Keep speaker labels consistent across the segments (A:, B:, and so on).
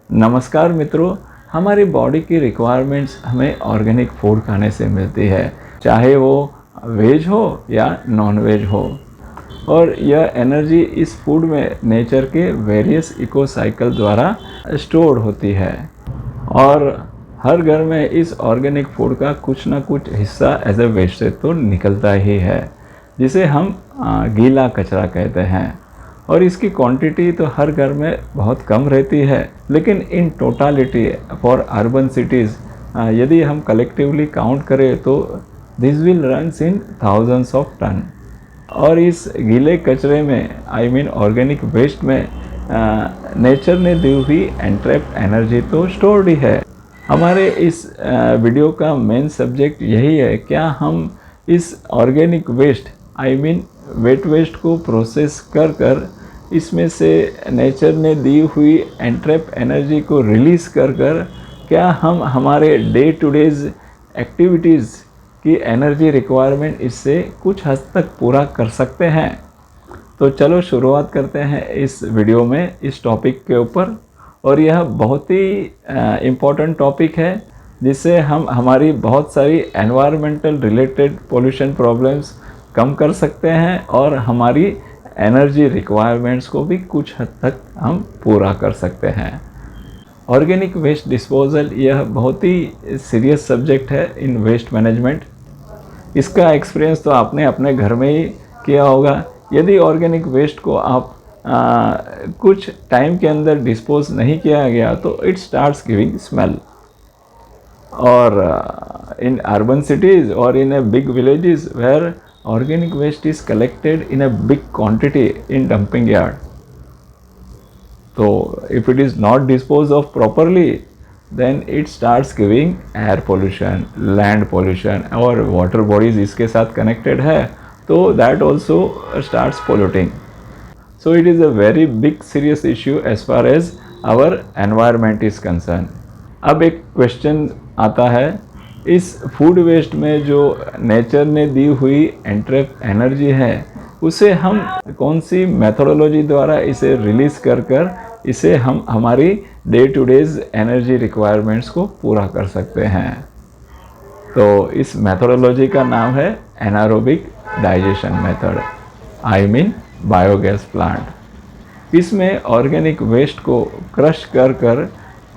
A: नमस्कार मित्रों, हमारी बॉडी की रिक्वायरमेंट्स हमें ऑर्गेनिक फूड खाने से मिलती है, चाहे वो वेज हो या नॉन वेज हो। और यह एनर्जी इस फूड में नेचर के वेरियस इको साइकिल द्वारा स्टोर होती है। और हर घर में इस ऑर्गेनिक फूड का कुछ ना कुछ हिस्सा एज ए वेस्टेज तो निकलता ही है, जिसे हम गीला कचरा कहते हैं। और इसकी क्वांटिटी तो हर घर में बहुत कम रहती है, लेकिन in totality for urban cities यदि हम कलेक्टिवली काउंट करें तो this will runs in thousands of ton. और इस गीले कचरे में ऑर्गेनिक वेस्ट में नेचर ने दी हुई एंट्रैप्ड एनर्जी तो स्टोर्ड ही है। हमारे इस वीडियो का मेन सब्जेक्ट यही है, क्या हम इस ऑर्गेनिक वेस्ट वेट वेस्ट को प्रोसेस कर इसमें से नेचर ने दी हुई एंट्रैप एनर्जी को रिलीज़ कर क्या हम हमारे डे टू डेज एक्टिविटीज़ की एनर्जी रिक्वायरमेंट इससे कुछ हद तक पूरा कर सकते हैं। तो चलो शुरुआत करते हैं इस वीडियो में इस टॉपिक के ऊपर। और यह बहुत ही इम्पोर्टेंट टॉपिक है, जिससे हम हमारी बहुत सारी एनवायरमेंटल रिलेटेड पोल्यूशन प्रॉब्लम्स कम कर सकते हैं और हमारी एनर्जी रिक्वायरमेंट्स को भी कुछ हद तक हम पूरा कर सकते हैं। ऑर्गेनिक वेस्ट डिस्पोजल यह बहुत ही सीरियस सब्जेक्ट है इन वेस्ट मैनेजमेंट। इसका एक्सपीरियंस तो आपने अपने घर में ही किया होगा। यदि ऑर्गेनिक वेस्ट को आप कुछ टाइम के अंदर डिस्पोज नहीं किया गया तो इट स्टार्ट्स गिविंग स्मेल। और इन अर्बन सिटीज़ और in a big villages where organic waste is collected in a big quantity in dumping yard. So if it is not disposed of properly, then it starts giving air pollution, land pollution, और water bodies इसके साथ connected है तो that also starts polluting. So it is a very big serious issue as far as our environment is concerned. अब एक question आता है, इस फूड वेस्ट में जो नेचर ने दी हुई एंट्रैप एनर्जी है उसे हम कौन सी मेथोडोलॉजी द्वारा इसे रिलीज़ कर इसे हम हमारी day two days energy requirements को पूरा कर सकते हैं। तो इस मेथोडोलॉजी का नाम है anaerobic digestion method, biogas plant. इसमें ऑर्गेनिक वेस्ट को क्रश कर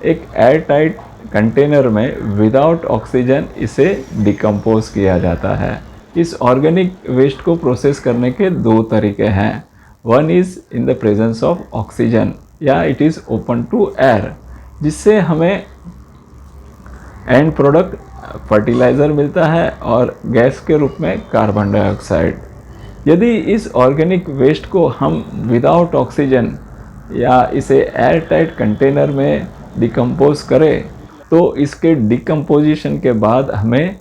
A: एक एयर टाइट कंटेनर में विदाउट ऑक्सीजन इसे डिकम्पोज किया जाता है। इस ऑर्गेनिक वेस्ट को प्रोसेस करने के दो तरीके हैं। One is in the presence of oxygen या it is open to air, जिससे हमें एंड प्रोडक्ट फर्टिलाइज़र मिलता है और गैस के रूप में कार्बन डाइऑक्साइड। यदि इस ऑर्गेनिक वेस्ट को हम विदाउट ऑक्सीजन या इसे एयर टाइट कंटेनर में डिकम्पोज करें तो इसके डिकम्पोजिशन के बाद हमें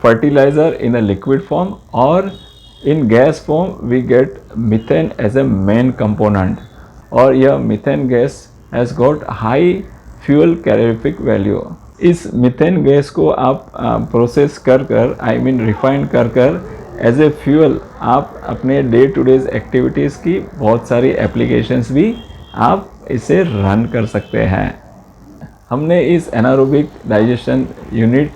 A: fertiliser in a liquid form और in gas form we get methane as a main component. और यह methane gas has got high fuel calorific value. इस मीथेन गैस को आप प्रोसेस रिफाइन कर एज ए फ्यूल आप अपने डे टू डेज एक्टिविटीज़ की बहुत सारी एप्लीकेशंस भी आप इसे रन कर सकते हैं। हमने इस एनारोबिक डाइजेशन यूनिट,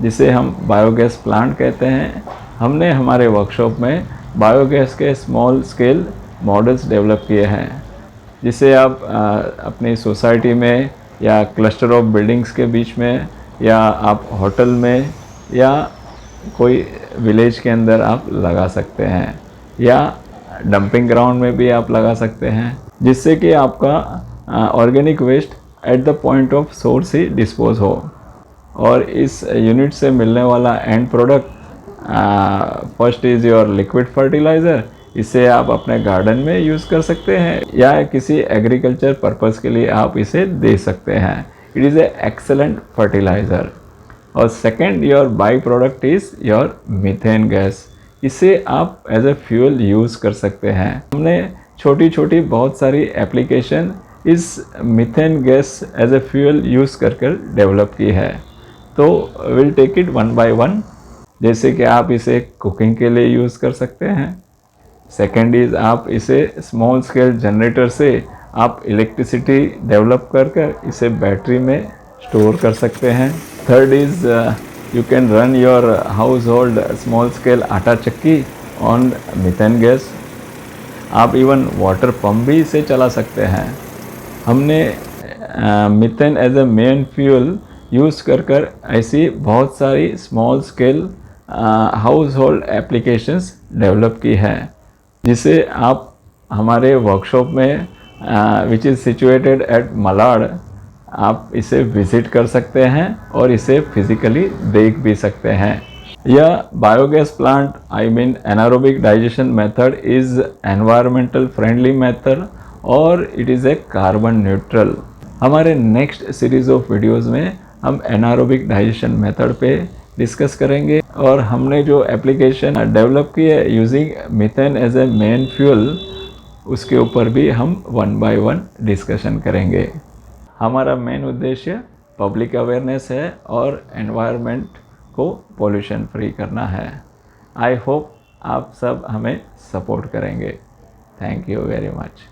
A: जिसे हम बायोगैस प्लांट कहते हैं, हमने हमारे वर्कशॉप में बायोगैस के स्मॉल स्केल मॉडल्स डेवलप किए हैं, जिसे आप अपनी सोसाइटी में या क्लस्टर ऑफ बिल्डिंग्स के बीच में या आप होटल में या कोई विलेज के अंदर आप लगा सकते हैं या डंपिंग ग्राउंड में भी आप लगा सकते हैं, जिससे कि आपका organic waste at the point of source ही डिस्पोज हो। और इस यूनिट से मिलने वाला end product first is your liquid fertiliser. इसे आप अपने गार्डन में यूज़ कर सकते हैं या किसी एग्रीकल्चर पर्पस के लिए आप इसे दे सकते हैं। It is a excellent fertiliser. और second your by product is your methane gas. इसे आप एज ए फ्यूल यूज़ कर सकते हैं। हमने छोटी छोटी बहुत सारी एप्लीकेशन इस methane gas as a fuel use कर डेवलप की है। तो will take it one by one. जैसे कि आप इसे कुकिंग के लिए यूज़ कर सकते हैं। सेकेंड इज़ आप इसे स्मॉल स्केल जनरेटर से आप इलेक्ट्रिसिटी डेवलप कर इसे बैटरी में स्टोर कर सकते हैं। Third is you can run your household small scale atta chakki on methane gas. आप इवन वाटर पंप भी इसे चला सकते हैं। हमने methane as a main fuel use कर ऐसी बहुत सारी small scale household applications develop की है, जिसे आप हमारे वर्कशॉप में which is situated at Malad, आप इसे विज़िट कर सकते हैं और इसे फिज़िकली देख भी सकते हैं। यह biogas plant I mean anaerobic digestion method is environmental friendly method और it is a carbon neutral. हमारे नेक्स्ट सीरीज़ ऑफ वीडियोस में हम एनारोबिक डाइजेशन मेथड पे डिस्कस करेंगे और हमने जो एप्लीकेशन डेवलप की है using methane as a main fuel, उसके ऊपर भी हम 1 बाय 1 डिस्कशन करेंगे। हमारा मेन उद्देश्य पब्लिक अवेयरनेस है और एनवायरनमेंट को पोल्यूशन फ्री करना है। आई होप आप सब हमें सपोर्ट करेंगे। Thank you very much.